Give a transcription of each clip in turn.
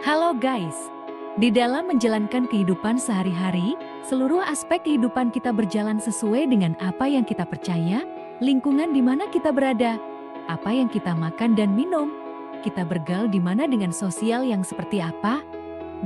Halo guys, di dalam menjalankan kehidupan sehari-hari, seluruh aspek kehidupan kita berjalan sesuai dengan apa yang kita percaya, lingkungan di mana kita berada, apa yang kita makan dan minum, kita bergaul di mana dengan sosial yang seperti apa,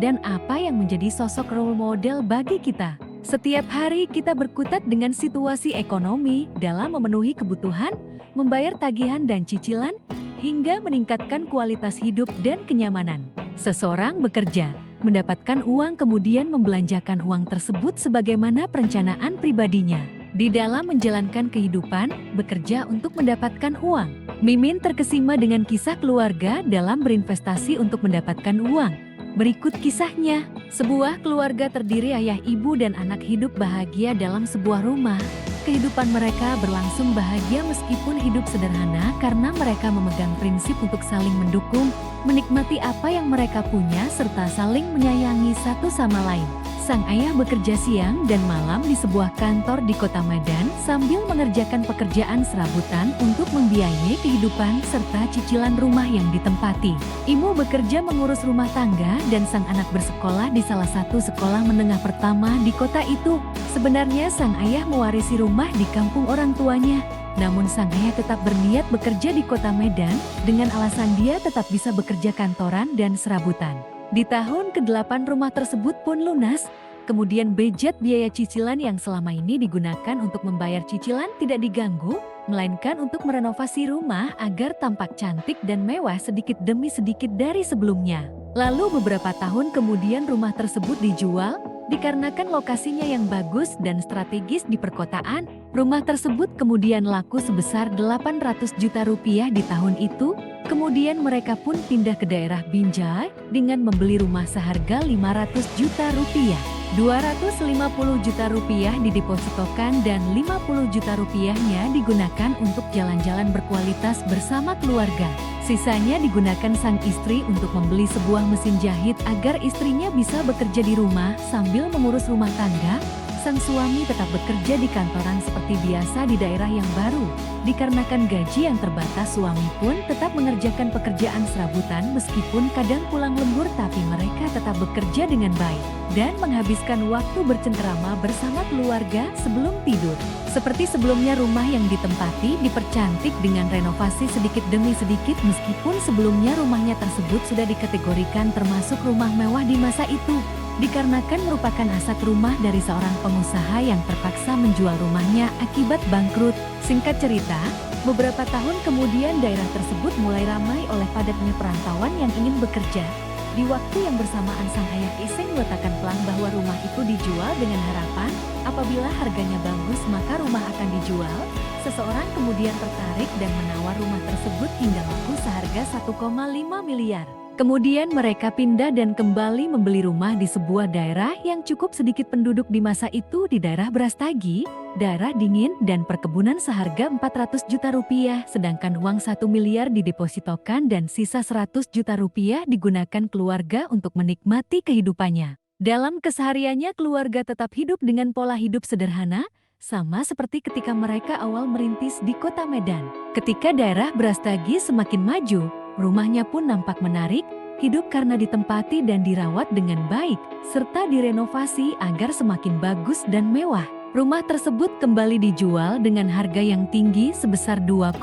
dan apa yang menjadi sosok role model bagi kita. Setiap hari kita berkutat dengan situasi ekonomi dalam memenuhi kebutuhan, membayar tagihan dan cicilan, hingga meningkatkan kualitas hidup dan kenyamanan. Seseorang bekerja, mendapatkan uang kemudian membelanjakan uang tersebut sebagaimana perencanaan pribadinya. Di dalam menjalankan kehidupan, bekerja untuk mendapatkan uang. Mimin terkesima dengan kisah keluarga dalam berinvestasi untuk mendapatkan uang. Berikut kisahnya, sebuah keluarga terdiri ayah, ibu, dan anak hidup bahagia dalam sebuah rumah. Kehidupan mereka berlangsung bahagia meskipun hidup sederhana karena mereka memegang prinsip untuk saling mendukung, menikmati apa yang mereka punya serta saling menyayangi satu sama lain. Sang ayah bekerja siang dan malam di sebuah kantor di kota Medan sambil mengerjakan pekerjaan serabutan untuk membiayai kehidupan serta cicilan rumah yang ditempati. Ibu bekerja mengurus rumah tangga dan sang anak bersekolah di salah satu sekolah menengah pertama di kota itu. Sebenarnya sang ayah mewarisi rumah di kampung orang tuanya. Namun sang ayah tetap berniat bekerja di kota Medan dengan alasan dia tetap bisa bekerja kantoran dan serabutan. Di tahun ke-8 rumah tersebut pun lunas, kemudian budget biaya cicilan yang selama ini digunakan untuk membayar cicilan tidak diganggu, melainkan untuk merenovasi rumah agar tampak cantik dan mewah sedikit demi sedikit dari sebelumnya. Lalu beberapa tahun kemudian rumah tersebut dijual, dikarenakan lokasinya yang bagus dan strategis di perkotaan. Rumah tersebut kemudian laku sebesar 800 juta rupiah di tahun itu. Kemudian mereka pun pindah ke daerah Binjai dengan membeli rumah seharga 500 juta rupiah. 250 juta rupiah didepositokan dan 50 juta rupiahnya digunakan untuk jalan-jalan berkualitas bersama keluarga. Sisanya digunakan sang istri untuk membeli sebuah mesin jahit agar istrinya bisa bekerja di rumah sambil mengurus rumah tangga. Sang suami tetap bekerja di kantoran seperti biasa di daerah yang baru. Dikarenakan gaji yang terbatas, suami pun tetap mengerjakan pekerjaan serabutan meskipun kadang pulang lembur, tapi mereka tetap bekerja dengan baik dan menghabiskan waktu bercengkerama bersama keluarga sebelum tidur. Seperti sebelumnya, rumah yang ditempati dipercantik dengan renovasi sedikit demi sedikit meskipun sebelumnya rumahnya tersebut sudah dikategorikan termasuk rumah mewah di masa itu. Dikarenakan merupakan aset rumah dari seorang pengusaha yang terpaksa menjual rumahnya akibat bangkrut. Singkat cerita, beberapa tahun kemudian daerah tersebut mulai ramai oleh padatnya perantauan yang ingin bekerja. Di waktu yang bersamaan sang ayah iseng meletakkan pelang bahwa rumah itu dijual dengan harapan apabila harganya bagus maka rumah akan dijual. Seseorang kemudian tertarik dan menawar rumah tersebut hingga laku seharga 1,5 miliar. Kemudian mereka pindah dan kembali membeli rumah di sebuah daerah yang cukup sedikit penduduk di masa itu, di daerah Brastagi, daerah dingin dan perkebunan seharga 400 juta rupiah, sedangkan uang 1 miliar didepositokan dan sisa 100 juta rupiah digunakan keluarga untuk menikmati kehidupannya. Dalam kesehariannya keluarga tetap hidup dengan pola hidup sederhana, sama seperti ketika mereka awal merintis di kota Medan. Ketika daerah Brastagi semakin maju, rumahnya pun nampak menarik, hidup karena ditempati dan dirawat dengan baik, serta direnovasi agar semakin bagus dan mewah. Rumah tersebut kembali dijual dengan harga yang tinggi sebesar 2,5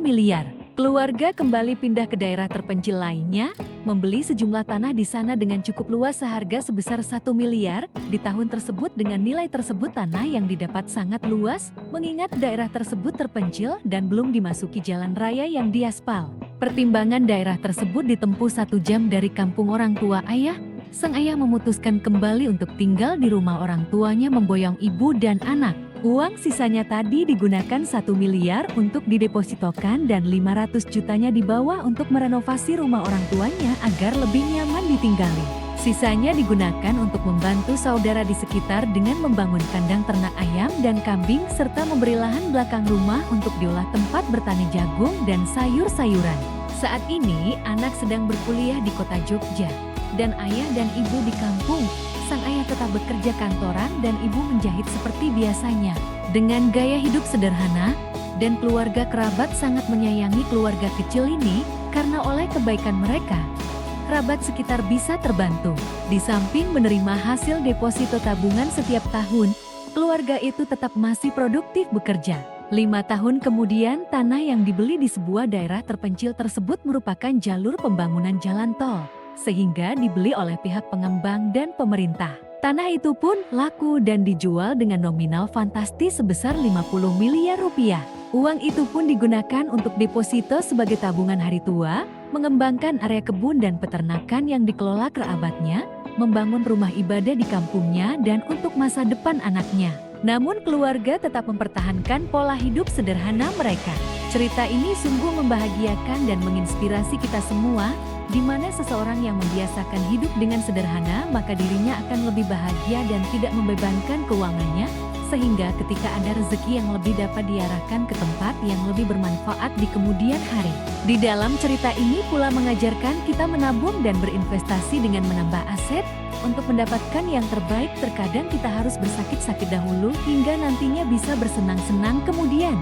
miliar. Keluarga kembali pindah ke daerah terpencil lainnya, membeli sejumlah tanah di sana dengan cukup luas seharga sebesar 1 miliar. Di tahun tersebut dengan nilai tersebut tanah yang didapat sangat luas, mengingat daerah tersebut terpencil dan belum dimasuki jalan raya yang diaspal. Pertimbangan daerah tersebut ditempuh 1 jam dari kampung orang tua ayah. Sang ayah memutuskan kembali untuk tinggal di rumah orang tuanya memboyong ibu dan anak. Uang sisanya tadi digunakan 1 miliar untuk didepositokan dan 500 jutanya dibawa untuk merenovasi rumah orang tuanya agar lebih nyaman ditinggali. Sisanya digunakan untuk membantu saudara di sekitar dengan membangun kandang ternak ayam dan kambing serta memberi lahan belakang rumah untuk diolah tempat bertani jagung dan sayur-sayuran. Saat ini anak sedang berkuliah di kota Jogja dan ayah dan ibu di kampung. Sang ayah tetap bekerja kantoran dan ibu menjahit seperti biasanya. Dengan gaya hidup sederhana dan keluarga kerabat sangat menyayangi keluarga kecil ini karena oleh kebaikan mereka, kerabat sekitar bisa terbantu. Di samping menerima hasil deposito tabungan setiap tahun, keluarga itu tetap masih produktif bekerja. 5 tahun kemudian, tanah yang dibeli di sebuah daerah terpencil tersebut merupakan jalur pembangunan jalan tol, sehingga dibeli oleh pihak pengembang dan pemerintah. Tanah itu pun laku dan dijual dengan nominal fantastis sebesar 50 miliar rupiah. Uang itu pun digunakan untuk deposito sebagai tabungan hari tua, mengembangkan area kebun dan peternakan yang dikelola kerabatnya, membangun rumah ibadah di kampungnya dan untuk masa depan anaknya. Namun keluarga tetap mempertahankan pola hidup sederhana mereka. Cerita ini sungguh membahagiakan dan menginspirasi kita semua, di mana seseorang yang membiasakan hidup dengan sederhana maka dirinya akan lebih bahagia dan tidak membebankan keuangannya, sehingga ketika ada rezeki yang lebih dapat diarahkan ke tempat yang lebih bermanfaat di kemudian hari. Di dalam cerita ini pula mengajarkan kita menabung dan berinvestasi dengan menambah aset. Untuk mendapatkan yang terbaik terkadang kita harus bersakit-sakit dahulu hingga nantinya bisa bersenang-senang kemudian.